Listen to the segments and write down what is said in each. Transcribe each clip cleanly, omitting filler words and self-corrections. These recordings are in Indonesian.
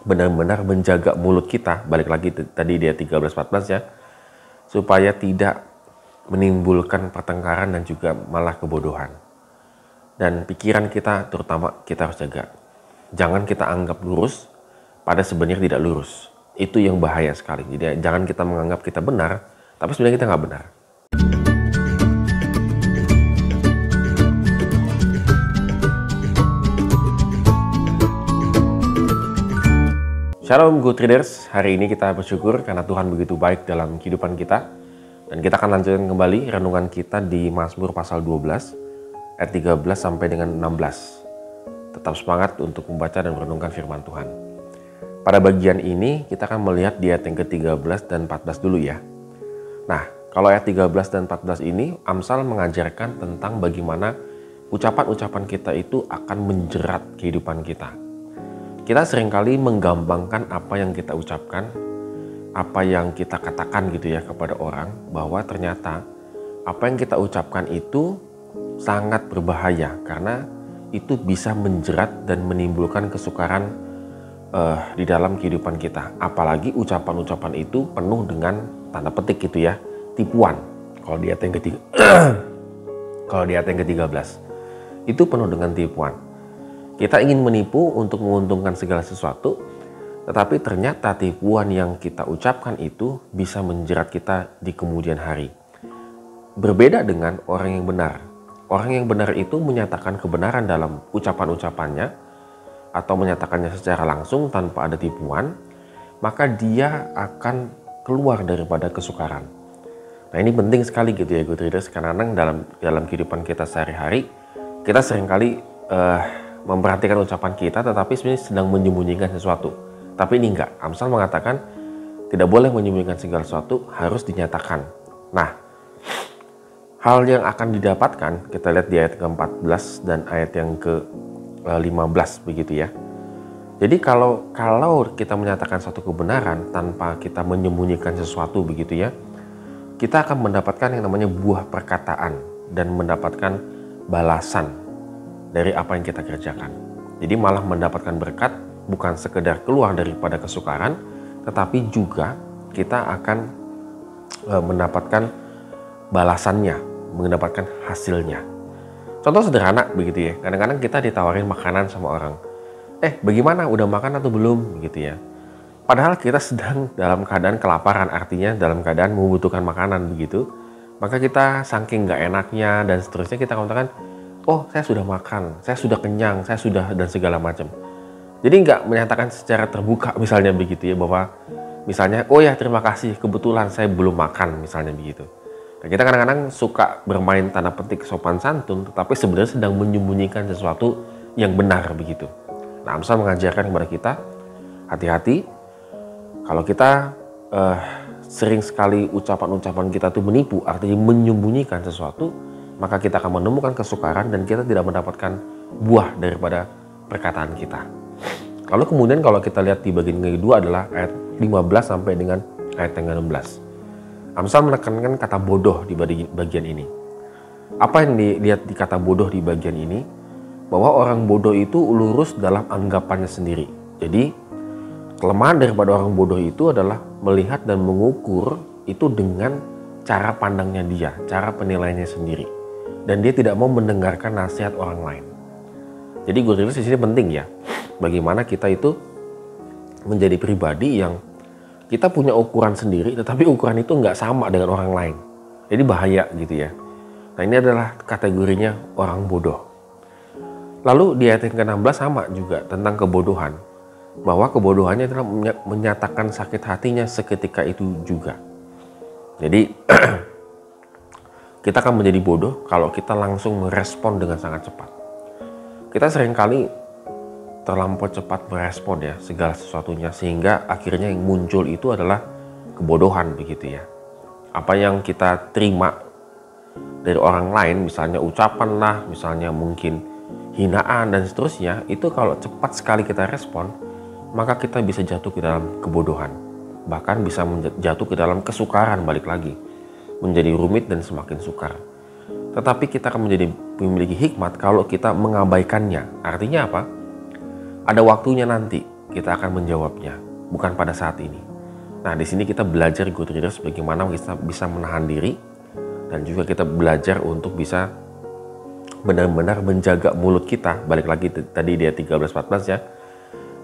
benar-benar menjaga mulut kita, balik lagi tadi dia 13-14 ya, supaya tidak menimbulkan pertengkaran dan juga malah kebodohan. Dan pikiran kita terutama kita harus jaga. Jangan kita anggap lurus, pada sebenarnya tidak lurus. Itu yang bahaya sekali. Jadi jangan kita menganggap kita benar, tapi sebenarnya kita nggak benar. Shalom Good Traders, hari ini kita bersyukur karena Tuhan begitu baik dalam kehidupan kita. Dan kita akan lanjutkan kembali renungan kita di Mazmur pasal 12, ayat 13 sampai dengan 16. Tetap semangat untuk membaca dan merenungkan firman Tuhan. Pada bagian ini kita akan melihat di ayat yang ke-13 dan 14 dulu ya. Nah, kalau ayat 13 dan 14 ini, Amsal mengajarkan tentang bagaimana ucapan-ucapan kita itu akan menjerat kehidupan kita. Kita seringkali menggampangkan apa yang kita ucapkan, apa yang kita katakan gitu ya kepada orang, bahwa ternyata apa yang kita ucapkan itu sangat berbahaya karena itu bisa menjerat dan menimbulkan kesukaran di dalam kehidupan kita. Apalagi ucapan-ucapan itu penuh dengan tanda petik gitu ya, tipuan. Kalau di ayat yang ketiga, kalau di ayat yang ke-13 itu penuh dengan tipuan. Kita ingin menipu untuk menguntungkan segala sesuatu, tetapi ternyata tipuan yang kita ucapkan itu bisa menjerat kita di kemudian hari. Berbeda dengan orang yang benar. Orang yang benar itu menyatakan kebenaran dalam ucapan-ucapannya atau menyatakannya secara langsung tanpa ada tipuan, maka dia akan keluar daripada kesukaran. Nah, ini penting sekali gitu ya Good Traders, karena dalam kehidupan kita sehari-hari kita seringkali memperhatikan ucapan kita tetapi sebenarnya sedang menyembunyikan sesuatu. Tapi ini enggak. Amsal mengatakan tidak boleh menyembunyikan segala sesuatu, harus dinyatakan. Nah, hal yang akan didapatkan kita lihat di ayat ke-14 dan ayat yang ke-15 begitu ya. Jadi kalau kita menyatakan satu kebenaran tanpa kita menyembunyikan sesuatu begitu ya, kita akan mendapatkan yang namanya buah perkataan dan mendapatkan balasan dari apa yang kita kerjakan. Jadi malah mendapatkan berkat, bukan sekedar keluar daripada kesukaran, tetapi juga kita akan mendapatkan balasannya, mendapatkan hasilnya. Contoh sederhana begitu ya, kadang-kadang kita ditawarin makanan sama orang. Bagaimana, udah makan atau belum? Begitu ya. Padahal kita sedang dalam keadaan kelaparan, artinya dalam keadaan membutuhkan makanan begitu. Maka kita saking gak enaknya dan seterusnya kita katakan, oh saya sudah makan, saya sudah kenyang, saya sudah dan segala macam. Jadi nggak menyatakan secara terbuka misalnya begitu ya, bahwa misalnya oh ya terima kasih kebetulan saya belum makan misalnya begitu. Nah, kita kadang-kadang suka bermain tanda petik sopan santun tetapi sebenarnya sedang menyembunyikan sesuatu yang benar begitu. Nah, Amsal mengajarkan kepada kita hati-hati kalau kita sering sekali ucapan-ucapan kita tuh menipu, artinya menyembunyikan sesuatu, maka kita akan menemukan kesukaran dan kita tidak mendapatkan buah daripada perkataan kita. Lalu kemudian kalau kita lihat di bagian kedua adalah ayat 15 sampai dengan ayat yang ke-16. Amsal menekankan kata bodoh di bagian ini. Apa yang dilihat di kata bodoh di bagian ini? Bahwa orang bodoh itu lurus dalam anggapannya sendiri. Jadi kelemahan daripada orang bodoh itu adalah melihat dan mengukur itu dengan cara pandangnya dia, cara penilaiannya sendiri. Dan dia tidak mau mendengarkan nasihat orang lain. Jadi Good Traders di sini penting ya, bagaimana kita itu menjadi pribadi yang kita punya ukuran sendiri, tetapi ukuran itu nggak sama dengan orang lain. Jadi bahaya gitu ya. Nah, ini adalah kategorinya orang bodoh. Lalu di ayat yang ke-16 sama juga tentang kebodohan, bahwa kebodohannya adalah menyatakan sakit hatinya seketika itu juga. Jadi kita akan menjadi bodoh kalau kita langsung merespon dengan sangat cepat. Kita seringkali terlampau cepat merespon ya segala sesuatunya, sehingga akhirnya yang muncul itu adalah kebodohan begitu ya. Apa yang kita terima dari orang lain, misalnya ucapan lah, misalnya mungkin hinaan dan seterusnya, itu kalau cepat sekali kita respon, maka kita bisa jatuh ke dalam kebodohan. Bahkan bisa jatuh ke dalam kesukaran, balik lagi. Menjadi rumit dan semakin sukar. Tetapi kita akan memiliki hikmat kalau kita mengabaikannya. Artinya apa? Ada waktunya nanti kita akan menjawabnya, bukan pada saat ini. Nah, di sini kita belajar good readers bagaimana kita bisa menahan diri, dan juga kita belajar untuk bisa benar-benar menjaga mulut kita, balik lagi tadi di ayat 13-14 ya,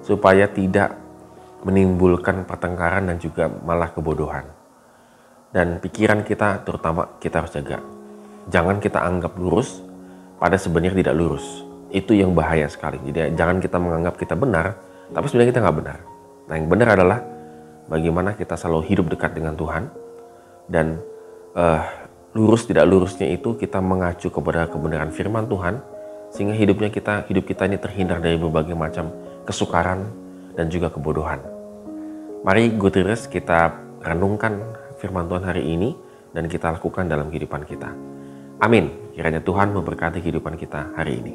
supaya tidak menimbulkan pertengkaran dan juga malah kebodohan. Dan pikiran kita terutama kita harus jaga. Jangan kita anggap lurus, pada sebenarnya tidak lurus. Itu yang bahaya sekali. Jadi jangan kita menganggap kita benar, tapi sebenarnya kita nggak benar. Nah, yang benar adalah bagaimana kita selalu hidup dekat dengan Tuhan, dan lurus tidak lurusnya itu kita mengacu kepada kebenaran firman Tuhan, sehingga hidup kita ini terhindar dari berbagai macam kesukaran dan juga kebodohan. Mari good readers kita renungkan firman Tuhan hari ini dan kita lakukan dalam kehidupan kita. Amin. Kiranya Tuhan memberkati kehidupan kita hari ini.